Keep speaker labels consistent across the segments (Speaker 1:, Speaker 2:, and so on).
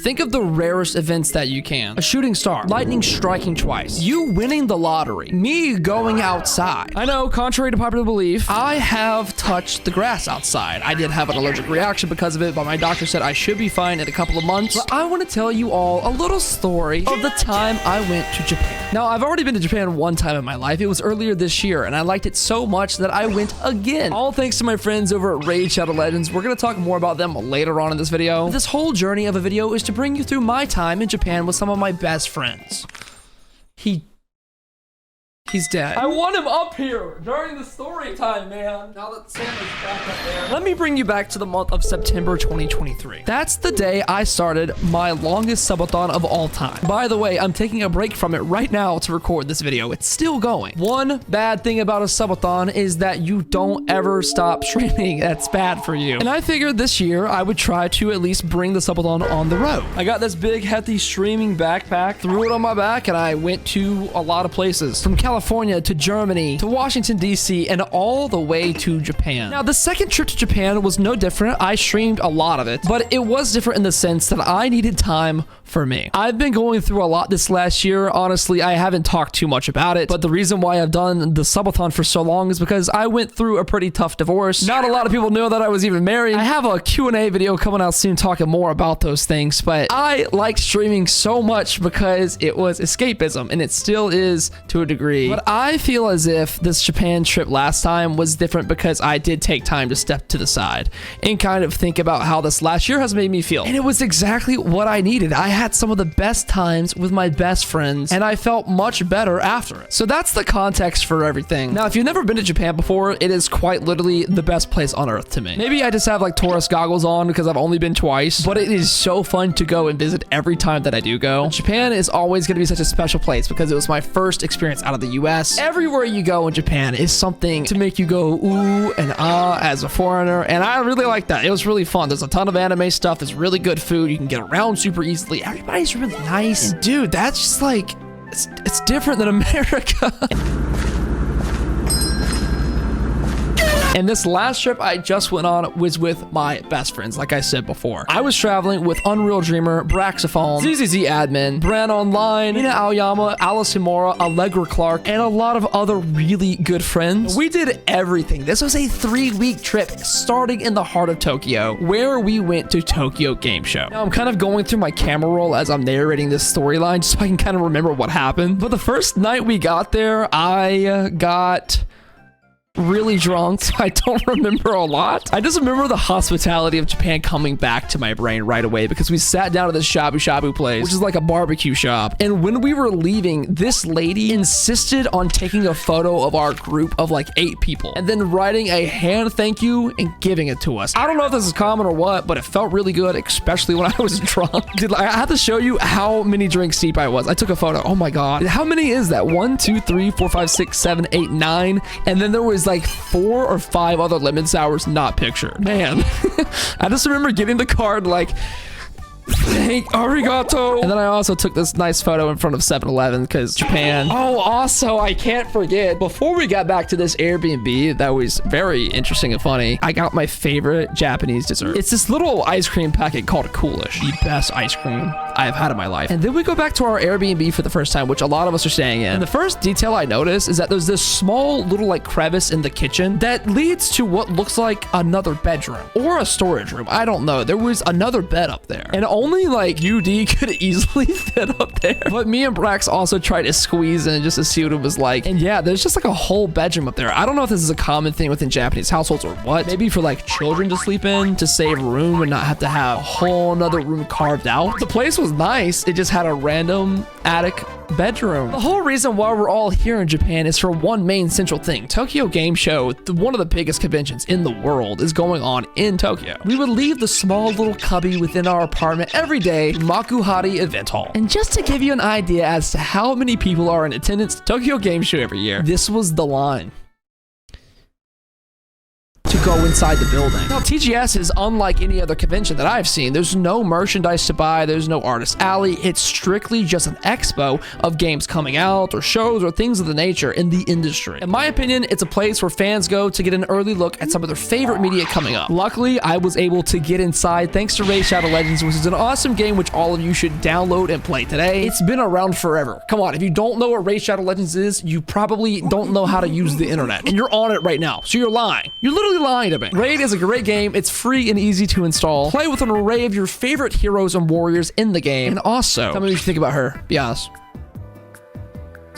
Speaker 1: Think of the rarest events that you can. A shooting star, lightning striking twice, you winning the lottery, me going outside. I know, contrary to popular belief, I have touched the grass outside. I did have an allergic reaction because of it, but my doctor said I should be fine in a couple of months. But I want to tell you all a little story of the time I went to Japan. Now, I've already been to Japan one time in my life. It was earlier this year, and I liked it so much that I went again. All thanks to my friends over at Raid Shadow Legends. We're going to talk more about them later on in this video. This whole journey of a video is to bring you through my time in Japan with some of my best friends. He's dead. I want him up here during the story time, man. Now that Sam is back up there. Let me bring you back to the month of September 2023. That's the day I started my longest subathon of all time. By the way, I'm taking a break from it right now to record this video. It's still going. One bad thing about a subathon is that you don't ever stop streaming. That's bad for you. And I figured this year I would try to at least bring the subathon on the road. I got this big, hefty streaming backpack, threw it on my back, and I went to a lot of places. From California to Germany to Washington, D.C., and all the way to Japan. Now, the second trip to Japan was no different. I streamed a lot of it, but it was different in the sense that I needed time for me. I've been going through a lot this last year. Honestly, I haven't talked too much about it, but the reason why I've done the subathon for so long is because I went through a pretty tough divorce. Not a lot of people know that I was even married. I have a Q&A video coming out soon talking more about those things, but I like streaming so much because it was escapism, and it still is to a degree. But I feel as if this Japan trip last time was different because I did take time to step to the side and kind of think about how this last year has made me feel. And it was exactly what I needed. I had some of the best times with my best friends, and I felt much better after it. So that's the context for everything. Now, if you've never been to Japan before, it is quite literally the best place on earth to me. Maybe I just have like tourist goggles on because I've only been twice, but it is so fun to go and visit every time that I do go. Japan is always going to be such a special place because it was my first experience out of the US. Everywhere you go in Japan is something to make you go ooh and ah as a foreigner, and I really like that. It was really fun. There's a ton of anime stuff. There's really good food. You can get around super easily. Everybody's really nice. And dude, that's just like, it's different than America. And this last trip I just went on was with my best friends, like I said before. I was traveling with Unreal Dreamer, Braxophone, ZZZ Admin, Bran Online, Mina Aoyama, Alice Himura, Allegra Clark, and a lot of other really good friends. We did everything. This was a 3-week trip starting in the heart of Tokyo, where we went to Tokyo Game Show. Now I'm kind of going through my camera roll as I'm narrating this storyline so I can kind of remember what happened. But the first night we got there, I got really drunk, so I don't remember a lot. I just remember the hospitality of Japan coming back to my brain right away because we sat down at this shabu shabu place, which is like a barbecue shop. And when we were leaving, this lady insisted on taking a photo of our group of like 8 people and then writing a hand thank you and giving it to us. I don't know if this is common or what, but it felt really good, especially when I was drunk. Dude, I have to show you how many drinks deep I was. I took a photo. Oh my God. How many is that? 1, 2, 3, 4, 5, 6, 7, 8, 9. And then there was like 4 or 5 other lemon sours not pictured. Man, I just remember getting the card like, thank arigato. And then I also took this nice photo in front of 7-Eleven because Japan. Oh, also, I can't forget, before we got back to this Airbnb that was very interesting and funny, I got my favorite Japanese dessert. It's this little ice cream packet called Coolish. The best ice cream I have had in my life. And then we go back to our Airbnb for the first time, which a lot of us are staying in. And the first detail I noticed is that there's this small little like crevice in the kitchen that leads to what looks like another bedroom or a storage room. I don't know. There was another bed up there. And only like UD could easily fit up there. But me and Brax also tried to squeeze in just to see what it was like. And yeah, there's just like a whole bedroom up there. I don't know if this is a common thing within Japanese households or what. Maybe for like children to sleep in to save room and not have to have a whole nother room carved out. The place was nice. It just had a random attic bedroom. The whole reason why we're all here in Japan is for one main central thing. Tokyo Game Show, one of the biggest conventions in the world, is going on in Tokyo. We would leave the small little cubby within our apartment every day to Makuhari Event Hall. And just to give you an idea as to how many people are in attendance to Tokyo Game Show every year, this was the line. To go inside the building. Now, TGS is unlike any other convention that I've seen. There's no merchandise to buy. There's no artist alley. It's strictly just an expo of games coming out or shows or things of the nature in the industry. In my opinion, it's a place where fans go to get an early look at some of their favorite media coming up. Luckily, I was able to get inside thanks to Raid Shadow Legends, which is an awesome game which all of you should download and play today. It's been around forever. Come on, if you don't know what Raid Shadow Legends is, you probably don't know how to use the internet. And you're on it right now, so you're lying. You're literally lying to me. Raid is a great game. It's free and easy to install. Play with an array of your favorite heroes and warriors in the game. And also, tell me what you think about her. Be honest.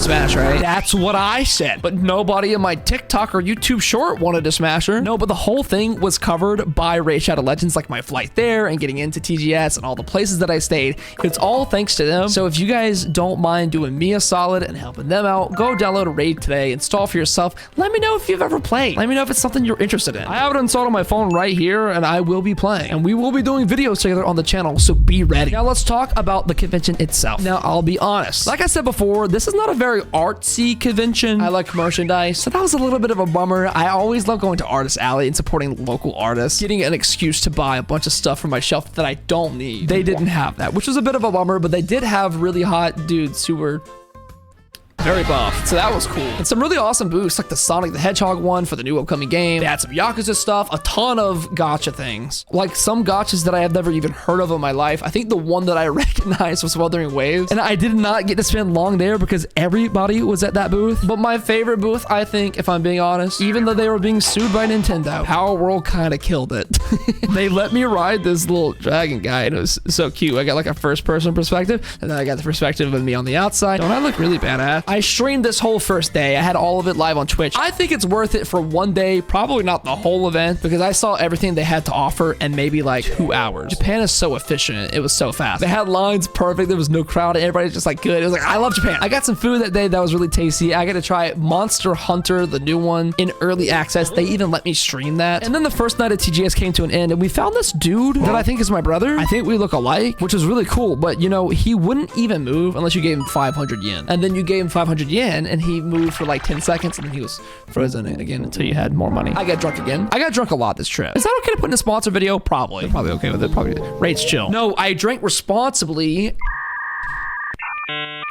Speaker 1: Smash, right? That's what I said. But nobody in my TikTok or YouTube short wanted to smash her. No, but the whole thing was covered by Raid Shadow Legends, like my flight there and getting into TGS and all the places that I stayed. It's all thanks to them. So if you guys don't mind doing me a solid and helping them out, go download a Raid today, install for yourself. Let me know if you've ever played. Let me know if it's something you're interested in. I have it installed on my phone right here, and I will be playing. And we will be doing videos together on the channel, so be ready. Now let's talk about the convention itself. Now, I'll be honest. Like I said before, this is not a very artsy convention. I like merchandise, so that was a little bit of a bummer. I always love going to Artist Alley and supporting local artists, getting an excuse to buy a bunch of stuff from my shelf that I don't need. They didn't have that, which was a bit of a bummer, but they did have really hot dudes who were very buff, so that was cool. And some really awesome boosts, like the Sonic the Hedgehog one for the new upcoming game. They had some Yakuza stuff, a ton of gacha things. Like some gachas that I have never even heard of in my life. I think the one that I recognized was Wuthering Waves, and I did not get to spend long there because everybody was at that booth. But my favorite booth, I think, if I'm being honest, even though they were being sued by Nintendo, Power World kind of killed it. They let me ride this little dragon guy, and it was so cute. I got like a first-person perspective, and then I got the perspective of me on the outside. Don't I look really badass? I streamed this whole first day. I had all of it live on Twitch. I think it's worth it for one day, probably not the whole event, because I saw everything they had to offer in maybe like 2 hours. Japan is so efficient. It was so fast. They had lines perfect. There was no crowd. Everybody's just like good. It was like, I love Japan. I got some food that day that was really tasty. I got to try Monster Hunter, the new one, in early access. They even let me stream that. And then the first night at TGS came to an end, and we found this dude that I think is my brother. I think we look alike, which is really cool. But you know, he wouldn't even move unless you gave him 500 yen. And then you gave him 500 yen, and he moved for like 10 seconds, and then he was frozen again until you had more money. I got drunk again. I got drunk a lot this trip. Is that okay to put in a sponsor video? Probably. They're probably okay with it. Probably. Rates chill. No, I drank responsibly.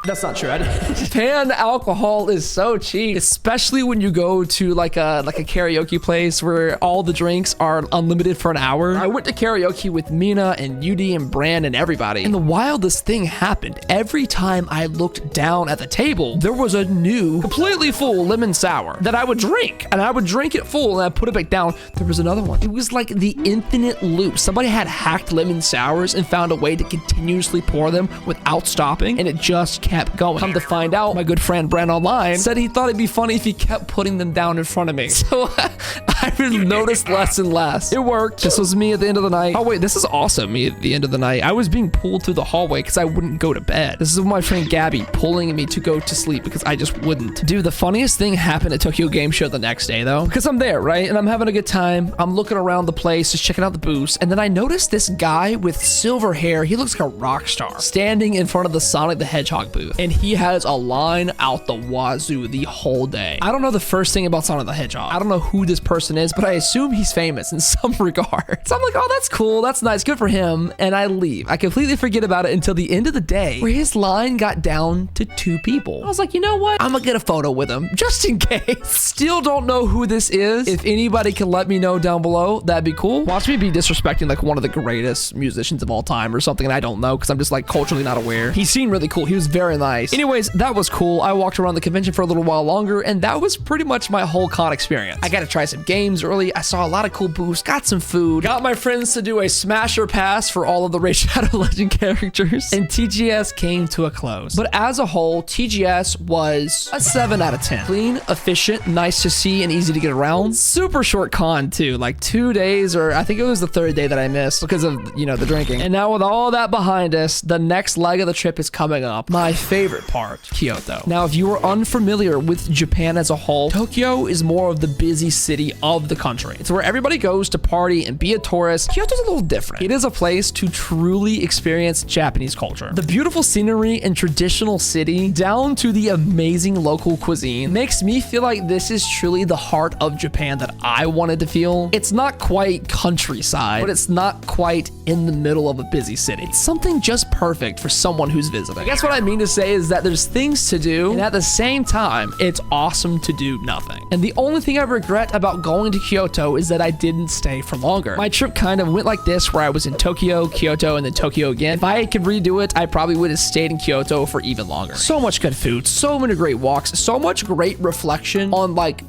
Speaker 1: That's not true. Japan alcohol is so cheap, especially when you go to like a karaoke place where all the drinks are unlimited for an hour. I went to karaoke with Mina and Yudi and Brand and everybody, and the wildest thing happened. Every time I looked down at the table, there was a new, completely full lemon sour that I would drink, and I would drink it full, and I put it back down. There was another one. It was like the infinite loop. Somebody had hacked lemon sours and found a way to continuously pour them without stopping, and it just kept going. Come to find out, my good friend Brand Online said he thought it'd be funny if he kept putting them down in front of me. So I really noticed less and less. It worked. This was me at the end of the night. Oh wait, this is also me at the end of the night. I was being pulled through the hallway because I wouldn't go to bed. This is my friend Gabby pulling me to go to sleep because I just wouldn't. Dude, the funniest thing happened at Tokyo Game Show the next day though, because I'm there, right? And I'm having a good time. I'm looking around the place, just checking out the booths. And then I noticed this guy with silver hair. He looks like a rock star standing in front of the Sonic the Hedgehog booth. And he has a line out the wazoo the whole day. I don't know the first thing about Sonic the Hedgehog. I don't know who this person is, but I assume he's famous in some regard. So I'm like, oh, that's cool. That's nice. Good for him. And I leave. I completely forget about it until the end of the day where his line got down to 2 people. I was like, you know what? I'm gonna get a photo with him just in case. Still don't know who this is. If anybody can let me know down below, that'd be cool. Watch me be disrespecting like one of the greatest musicians of all time or something, and I don't know because I'm just like culturally not aware. He seemed really cool. He was very nice. Anyways, that was cool. I walked around the convention for a little while longer, and that was pretty much my whole con experience. I got to try some games early. I saw a lot of cool booths, got some food, got my friends to do a smasher pass for all of the Raid Shadow Legend characters, and TGS came to a close. But as a whole, TGS was a 7 out of 10. Clean, efficient, nice to see, and easy to get around. Super short con too, like 2 days, or I think it was the 3rd day that I missed because of, you know, the drinking. And now with all that behind us, the next leg of the trip is coming up. My favorite part, Kyoto. Now, if you are unfamiliar with Japan as a whole, Tokyo is more of the busy city of the country. It's where everybody goes to party and be a tourist. Kyoto's a little different. It is a place to truly experience Japanese culture. The beautiful scenery and traditional city, down to the amazing local cuisine, makes me feel like this is truly the heart of Japan that I wanted to feel. It's not quite countryside, but it's not quite in the middle of a busy city. It's something just perfect for someone who's visiting. I guess what I mean to say is that there's things to do, and at the same time, it's awesome to do nothing. And the only thing I regret about going to Kyoto is that I didn't stay for longer. My trip kind of went like this, where I was in Tokyo, Kyoto, and then Tokyo again. If I could redo it, I probably would have stayed in Kyoto for even longer. So much good food, so many great walks, so much great reflection on like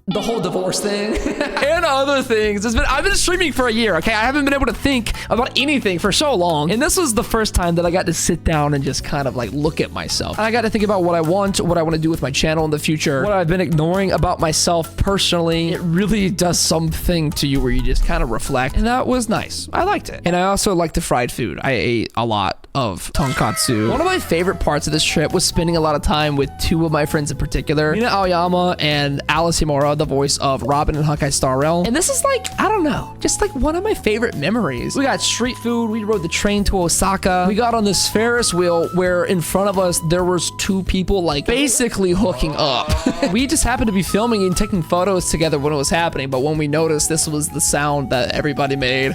Speaker 1: the whole divorce thing and other things. I've been streaming for a year, okay? I haven't been able to think about anything for so long. And this was the first time that I got to sit down and just kind of like look at myself. And I got to think about what I want to do with my channel in the future, what I've been ignoring about myself personally. It really does something to you where you just kind of reflect. And that was nice. I liked it. And I also liked the fried food. I ate a lot of tonkatsu. One of my favorite parts of this trip was spending a lot of time with two of my friends in particular, Mina Aoyama and Alice Himura, the voice of Robin and Hawkeye Star Rail. And this is like, I don't know, just like one of my favorite memories. We got street food. We rode the train to Osaka. We got on this Ferris wheel where in front of us, there was two people like basically hooking up. We just happened to be filming and taking photos together when it was happening. But when we noticed, this was the sound that everybody made.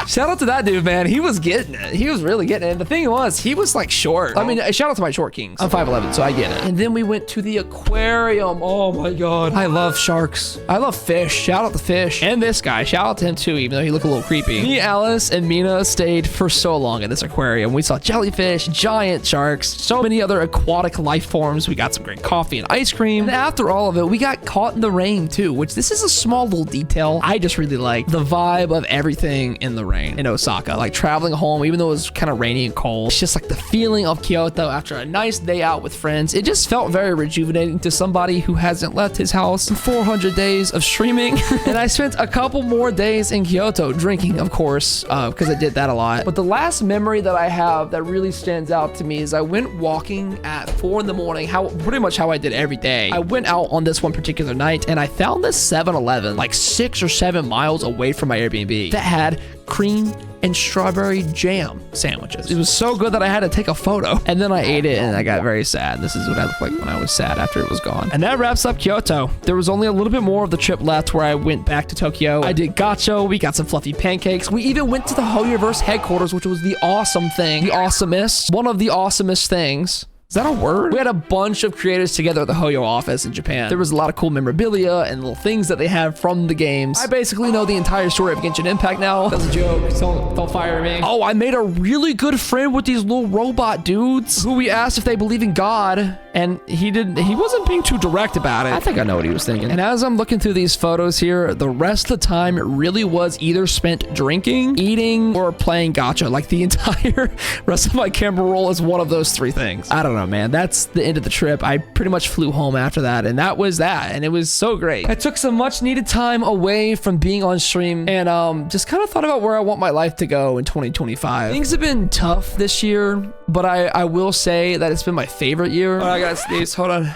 Speaker 1: Shout out to that dude, man. He was getting it. He was really getting it. And the thing was, he was like short. I mean, shout out to my short kings. I'm 5'11", so I get it. And then we went to the aquarium. Oh my God. I love sharks. I love fish. Shout out to fish. And this guy. Shout out to him too, even though he looked a little creepy. Me, Alice, and Mina stayed for so long in this aquarium. We saw jellyfish, giant sharks, so many other aquatic life forms. We got some great coffee and ice cream. And after all of it, we got caught in the rain too, which this is a small little detail. I just really like the vibe of everything in the rain in Osaka, like traveling home, even though it was kind of rainy and cold. It's just like the feeling of Kyoto after a nice day out with friends. It just felt very rejuvenating to somebody who hasn't left his house in 400 days of streaming. And I spent a couple more days in Kyoto drinking, of course, because I did that a lot. But the last memory that I have that really stands out to me is I went walking at 4 in the morning, pretty much how I did every day. I went out on this one particular night and I found this 7-Eleven like 6 or 7 miles away from my Airbnb that had cream and strawberry jam sandwiches. It was so good that I had to take a photo. And then I ate it and I got very sad. This is what I looked like when I was sad after it was gone. And that wraps up Kyoto. There was only a little bit more of the trip left where I went back to Tokyo. I did gacho. We got some fluffy pancakes. We even went to the Hoyoverse headquarters, which was the awesome thing. The awesomest. One of the awesomest things. Is that a word? We had a bunch of creators together at the Hoyo office in Japan. There was a lot of cool memorabilia and little things that they have from the games. I basically know the entire story of Genshin Impact now. That's a joke. Don't fire me. Oh, I made a really good friend with these little robot dudes who we asked if they believe in God. And he wasn't being too direct about it. I think I know what he was thinking. And as I'm looking through these photos here, the rest of the time, it really was either spent drinking, eating, or playing gacha. Like the entire rest of my camera roll is one of those 3 things. I don't know, man. That's the end of the trip. I pretty much flew home after that, and that was that. And it was so great. I took some much needed time away from being on stream and just kind of thought about where I want my life to go in 2025. Things have been tough this year, but I will say that it's been my favorite year. Oh, I gotta sneeze. Hold on.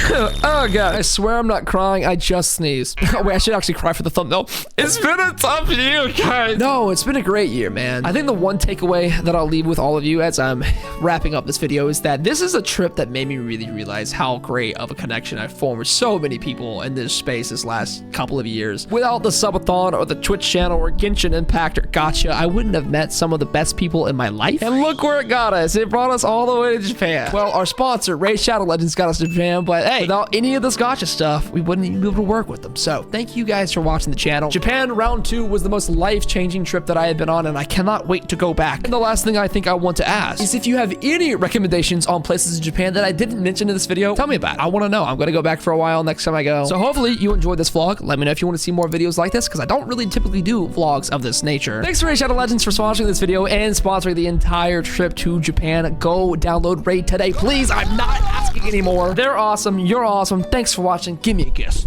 Speaker 1: Oh God, I swear I'm not crying. I just sneezed. Wait, I should actually cry for the thumbnail. It's been a tough year, guys. No, it's been a great year, man. I think the one takeaway that I'll leave with all of you as I'm wrapping up this video is that this is a trip that made me really realize how great of a connection I've formed with so many people in this space this last couple of years. Without the subathon or the Twitch channel or Genshin Impact or Gacha, I wouldn't have met some of the best people in my life. And look where it got us. It brought us all the way to Japan. Well, our sponsor, Raid Shadow Legends, got us to Japan, but hey, without any of this gacha stuff, we wouldn't even be able to work with them. So thank you guys for watching the channel. Japan round 2 was the most life-changing trip that I have been on, and I cannot wait to go back. And the last thing I think I want to ask is if you have any recommendations on places in Japan that I didn't mention in this video, tell me about it. I want to know. I'm going to go back for a while next time I go. So hopefully you enjoyed this vlog. Let me know if you want to see more videos like this, because I don't really typically do vlogs of this nature. Thanks to Raid Shadow Legends for sponsoring this video and sponsoring the entire trip to Japan. Go download Raid today, please. I'm not asking anymore. They're awesome. You're awesome. Thanks for watching. Give me a kiss.